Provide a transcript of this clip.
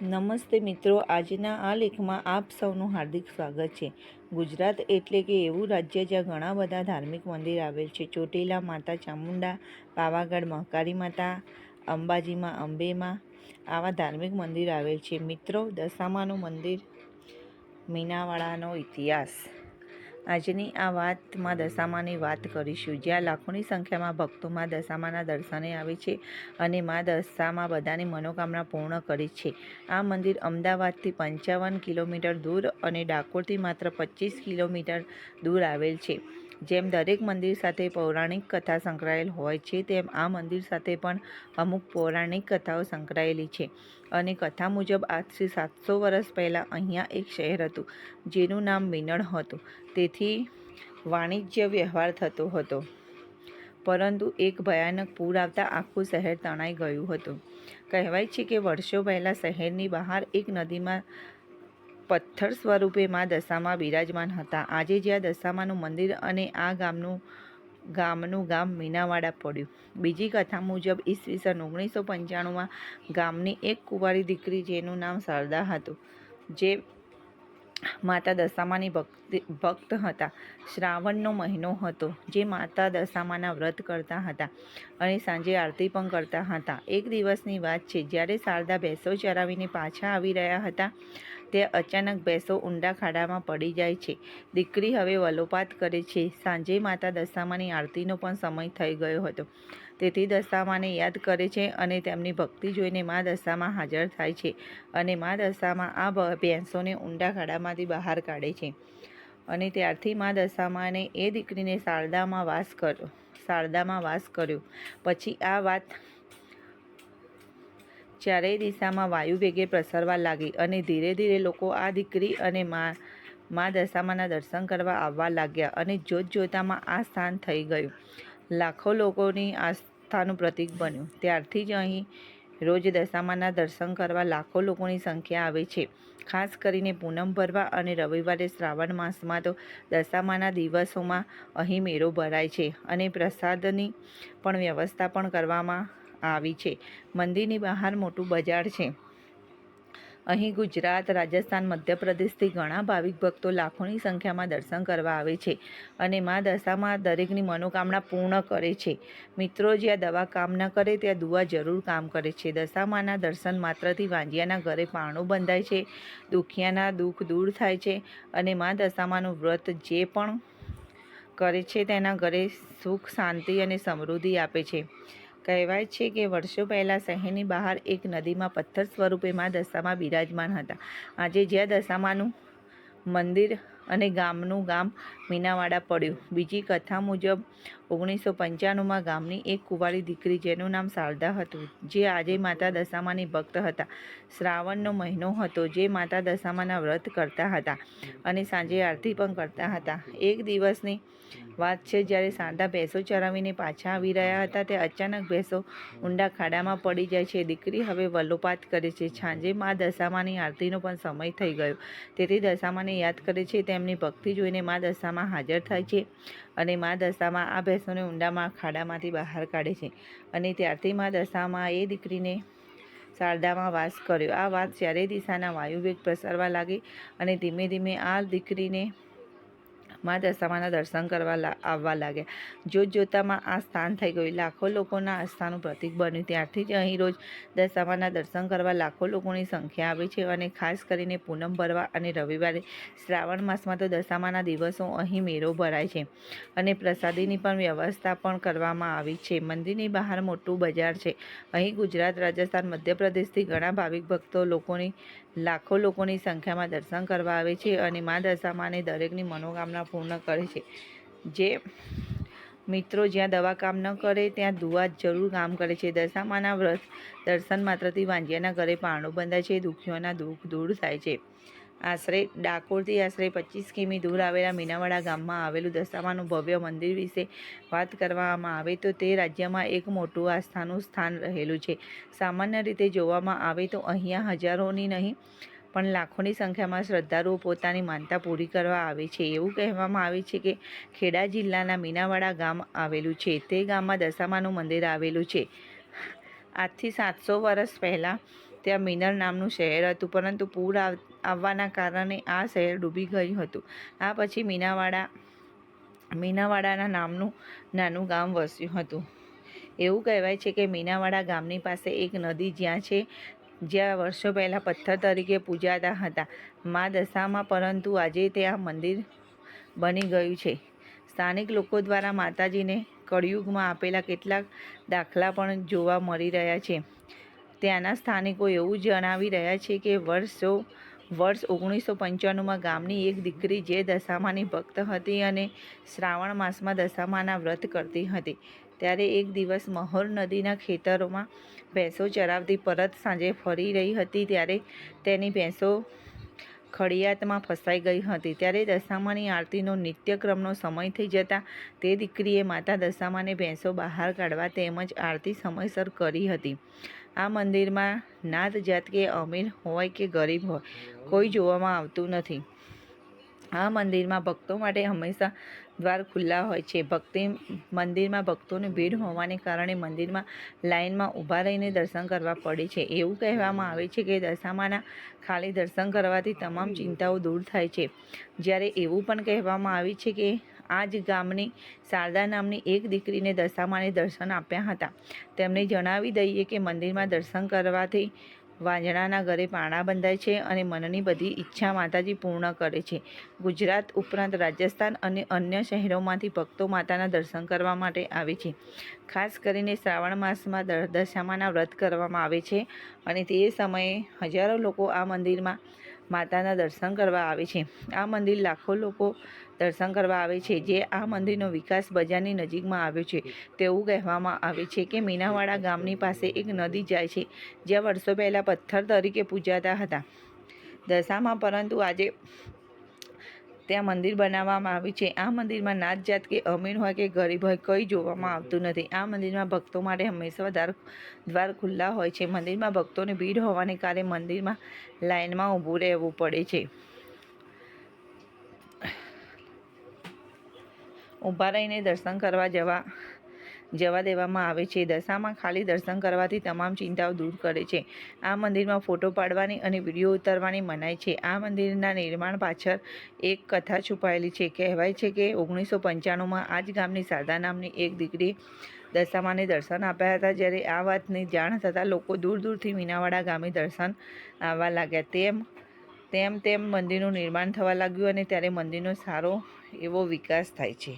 નમસ્તે મિત્રો, આજના આ લેખમાં આપ સૌનું હાર્દિક સ્વાગત છે। ગુજરાત એટલે કે એવું રાજ્ય જ્યાં ઘણા બધા ધાર્મિક મંદિર આવેલ છે। ચોટીલા માતા ચામુંડા, પાવાગઢ મહાકાળી માતા, અંબાજીમાં અંબેમાં આવા ધાર્મિક મંદિર આવેલ છે। મિત્રો, દશામાનું મંદિર, મીનાવાડાનો ઇતિહાસ। આજની આ વાતમાં દશામાની વાત કરીશું, જ્યાં લાખોની સંખ્યામાં ભક્તો માં દશામાના દર્શને આવે છે અને માં દશામાં બધાની મનોકામના પૂર્ણ કરે છે। આ મંદિર અમદાવાદથી 55 કિલોમીટર દૂર અને ડાકોરથી માત્ર 25 કિલોમીટર દૂર આવેલ છે। જેમ દરેક મંદિર સાથે પૌરાણિક કથા સંકળાયેલ હોય છે, તેમ આ મંદિર સાથે પણ અમુક પૌરાણિક કથાઓ સંકળાયેલી છે। અને કથા મુજબ આજથી 700 વર્ષ પહેલાં અહીંયા એક શહેર હતું, જેનું નામ મીનળ હતું। તેથી વાણિજ્ય વ્યવહાર થતો હતો, પરંતુ એક ભયાનક પૂર આવતા આખું શહેર તણાઈ ગયું હતું। કહેવાય છે કે વર્ષો પહેલાં શહેરની બહાર એક નદીમાં પથ્થર સ્વરૂપે માં દશામાં બિરાજમાન હતા। આજે જ્યાં દશામાનું મંદિર અને આ ગામનું ગામ મીનાવાડા પડ્યું। બીજી કથા મુજબ ઈસવીસન 1995માં ગામની એક કુંવારી દીકરી, જેનું નામ શારદા હતું, જે માતા દશામાની ભક્ત હતા। શ્રાવણનો મહિનો હતો, જે માતા દશામાના વ્રત કરતા હતા અને સાંજે આરતી પણ કરતા હતા। એક દિવસની વાત છે, જ્યારે શારદા ભેંસો ચરાવીને પાછા આવી રહ્યા હતા, તે અચાનક ભેંસો ઊંડા ખાડામાં પડી જાય છે। દીકરી હવે વલોપાત કરે છે। સાંજે માતા દશામાની આરતીનો પણ સમય થઈ ગયો હતો, તેથી દશામાને યાદ કરે છે અને તેમની ભક્તિ જોઈને માં દશામાં હાજર થાય છે અને માં દશામાં આ ભેંસોને ઊંડા ખાડામાંથી બહાર કાઢે છે। અને ત્યારથી માં દશામાને એ દીકરીને શારદામાં વાસ કર્યો। પછી આ વાત ચારેય દિશામાં વાયુ વેગે પ્રસરવા લાગી અને ધીરે ધીરે લોકો આ દીકરી અને માં દશામાના દર્શન કરવા આવવા લાગ્યા અને જોતજોતામાં આ સ્થાન થઈ ગયું લાખો લોકોની આસ્થાનું પ્રતીક બન્યું। ત્યારથી જ અહીં રોજ દશામાના દર્શન કરવા લાખો લોકોની સંખ્યા આવે છે। ખાસ કરીને પૂનમ ભરવા અને રવિવારે શ્રાવણ માસમાં તો દશામાના દિવસોમાં અહીં મેળો ભરાય છે અને પ્રસાદની પણ વ્યવસ્થા પણ કરવામાં આવી છે। મંદિરની બહાર મોટું બજાર છે। અહીં ગુજરાત, રાજસ્થાન, મધ્યપ્રદેશથી ઘણા ભાવિક ભક્તો લાખોની સંખ્યામાં દર્શન કરવા આવે છે અને માં દશામાં દરેકની મનોકામના પૂર્ણ કરે છે। મિત્રો, જ્યાં દવા કામ ન કરે, ત્યાં દુઆ જરૂર કામ કરે છે। દશામાના દર્શન માત્રથી વાંજિયાના ઘરે પારણું બંધાય છે, દુખિયાના દુઃખ દૂર થાય છે અને માં દશામાનું વ્રત જે પણ કરે છે, તેના ઘરે સુખ, શાંતિ અને સમૃદ્ધિ આપે છે। કહેવાય છે કે વર્ષો પહેલાં શહેરની બહાર એક નદીમાં પથ્થર સ્વરૂપે માં દશામાં બિરાજમાન હતા। આજે જ્યાં દશામાનું મંદિર અને ગામનું ગામ મીનાવાડા પડ્યું। બીજી કથા મુજબ 1995માં ગામની એક કુંવારી દીકરી, જેનું નામ શારદા હતું, જે આજે માતા દશામાની ભક્ત હતા। શ્રાવણનો મહિનો હતો, જે માતા દશામાના વ્રત કરતા હતા અને સાંજે આરતી પણ કરતા હતા। એક દિવસની વાત છે, જ્યારે શારદા ભેંસો ચરાવીને પાછા આવી રહ્યા હતા, તે અચાનક ભેંસો ઊંડા ખાડામાં પડી જાય છે। દીકરી હવે વલોપાત કરે છે। સાંજે માં દશામાની આરતીનો પણ સમય થઈ ગયો, તેથી દશામાને યાદ કરે છે। તેમની ભક્તિ જોઈને માં દશામાં હાજર થાય છે અને માં દશામાં આ ભેંસોને ઊંડામાં ખાડામાંથી બહાર કાઢે છે અને ત્યારથી માં દશામાં એ દીકરીને શારદામાં વાસ કર્યો। આ વાત ચારેય દિશાના વાયુવેગ પ્રસરવા લાગી અને ધીમે ધીમે આ દીકરીને માં દશામાના દર્શન કરવા આવવા લાગ્યા। જોતજોતામાં આ સ્થાન થઈ ગયું લાખો લોકોના આસ્થાનું પ્રતીક બન્યું। ત્યારથી જ અહીં રોજ દશામાના દર્શન કરવા લાખો લોકોની સંખ્યા આવે છે અને ખાસ કરીને પૂનમ ભરવા અને રવિવારે શ્રાવણ માસમાં તો દશામાના દિવસો અહીં મેળો ભરાય છે અને પ્રસાદીની પણ વ્યવસ્થા પણ કરવામાં આવી છે। મંદિરની બહાર મોટું બજાર છે। અહીં ગુજરાત, રાજસ્થાન, મધ્યપ્રદેશથી ઘણા ભાવિક ભક્તો લાખો લોકોની સંખ્યામાં દર્શન કરવા આવે છે અને માં દશામાને દરેકની મનોકામના પૂર્ણ કરે છે। મિત્રો, જ્યાં દવા કામ ન કરે, ત્યાં દુઆ જરૂર કામ કરે છે। દશામાના વ્રત દર્શન માત્રથી વાંજિયાના ઘરે પારણું બંધાય છે, દુખિયોના દુઃખ દૂર થાય છે। ડાકોરથી આશરે 25 કિમી દૂર આવેલા મીનાવાડા ગામમાં આવેલું દશામાનું ભવ્ય મંદિર વિશે વાત કરવામાં આવે તો તે રાજ્યમાં એક મોટું આસ્થાનું સ્થાન રહેલું છે। સામાન્ય રીતે જોવામાં આવે તો અહીંયા હજારોની નહીં પણ લાખોની સંખ્યામાં શ્રદ્ધાળુઓ પોતાની માનતા પૂરી કરવા આવે છે। એવું કહેવામાં આવે છે કે ખેડા જિલ્લાના મીનાવાડા ગામ આવેલું છે, તે ગામમાં દશામાનું મંદિર આવેલું છે। આજથી 700 વર્ષ પહેલાં ત્યાં મિનર નામનું શહેર હતું, પરંતુ પૂર આવવાના કારણે આ શહેર ડૂબી ગયું હતું. આ પછી મીનાવાડા નામનું નાનું ગામ વસ્યું હતું. એવું કહેવાય છે કે મીનાવાડા ગામની પાસે એક નદી જ્યાં વર્ષો પહેલાં પથ્થર તરીકે પૂજાતા હતા મા દશામાં, પરંતુ આજે ત્યાં મંદિર બની ગયું છે. સ્થાનિક લોકો દ્વારા માતાજીને કળિયુગમાં આપેલા કેટલાક દાખલા પણ જોવા મળી રહ્યા છે. ત્યાંના સ્થાનિકો એવું જણાવી રહ્યા છે કે વર્ષ 1995માં ગામની એક દીકરી જે દશામાની ભક્ત હતી અને શ્રાવણ માસમાં દશામાના વ્રત કરતી હતી, ત્યારે એક દિવસ મહોર નદીના ખેતરોમાં ભેંસો ચરાવતી પરત સાંજે ફરી રહી હતી, ત્યારે તેની ભેંસો ખડિયાતમાં ફસાઈ ગઈ હતી. ત્યારે દશામાની આરતીનો નિત્યક્રમનો સમય થઈ જતાં તે દીકરીએ માતા દશામાને ભેંસો બહાર કાઢવા તેમજ આરતી સમયસર કરી હતી. આ મંદિરમાં નાત જાત કે અમીર હોય કે ગરીબ હોય કોઈ જોવામાં આવતું નથી. આ મંદિરમાં ભક્તો માટે હંમેશા દ્વાર ખુલ્લા હોય છે. મંદિરમાં ભક્તોની ભીડ હોવાને કારણે મંદિરમાં લાઇનમાં ઊભા રહીને દર્શન કરવા પડે છે. એવું કહેવામાં આવે છે કે દશામાના ખાલી દર્શન કરવાથી તમામ ચિંતાઓ દૂર થાય છે. જ્યારે એવું પણ કહેવામાં આવે છે કે આ જ ગામની શારદા નામની એક દીકરીને દશામાને દર્શન આપ્યા હતા. તેમને જણાવી દઈએ કે મંદિરમાં દર્શન કરવાથી વાંજણાના ઘરે પારણા બંધાય છે અને મનની બધી ઈચ્છા માતાજી પૂર્ણ કરે છે. ગુજરાત ઉપરાંત રાજસ્થાન અને અન્ય શહેરોમાંથી ભક્તો માતાના દર્શન કરવા માટે આવે છે. ખાસ કરીને શ્રાવણ માસમાં દશામાના વ્રત કરવામાં આવે છે અને તે સમયે હજારો લોકો આ મંદિરમાં માતાના દર્શન કરવા આવે છે. આ મંદિર લાખો લોકો દર્શન કરવા આવે છે. જે આ મંદિરનો વિકાસ બજારની નજીકમાં આવ્યો છે. તેવું કહેવામાં આવે છે કે મીનાવાડા ગામની પાસે એક નદી જાય છે જ્યાં વર્ષો પહેલાં પથ્થર તરીકે પૂજાતા હતા દશામાં, પરંતુ આજે ત્યાં મંદિર બનાવવામાં આવ્યું છે. આ મંદિરમાં નાત જાત કે અમીર હોય કે ગરીબ હોય કંઈ જોવામાં આવતું નથી. આ મંદિરમાં ભક્તો માટે હંમેશા દ્વાર ખુલ્લા હોય છે. મંદિરમાં ભક્તોની ભીડ હોવાને કારણે મંદિરમાં લાઇનમાં ઊભું રહેવું પડે છે. ઊભા રહીને દર્શન કરવા જવા દેવામાં આવે છે. દશામાં ખાલી દર્શન કરવાથી તમામ ચિંતાઓ દૂર કરે છે. આ મંદિરમાં ફોટો પાડવાની અને વિડીયો ઉતારવાની મનાઈ છે. આ મંદિરના નિર્માણ પાછળ એક કથા છુપાયેલી છે. કહેવાય છે કે 1995માં આ જ ગામની શારદા નામની એક દીકરીએ દશામાને દર્શન આપ્યા હતા. જ્યારે આ વાતની જાણ થતાં લોકો દૂર દૂરથી મીનાવાડા ગામે દર્શન આવવા લાગ્યા. તેમ મંદિરનું નિર્માણ થવા લાગ્યું અને ત્યારે મંદિરનો સારો એવો વિકાસ થાય છે.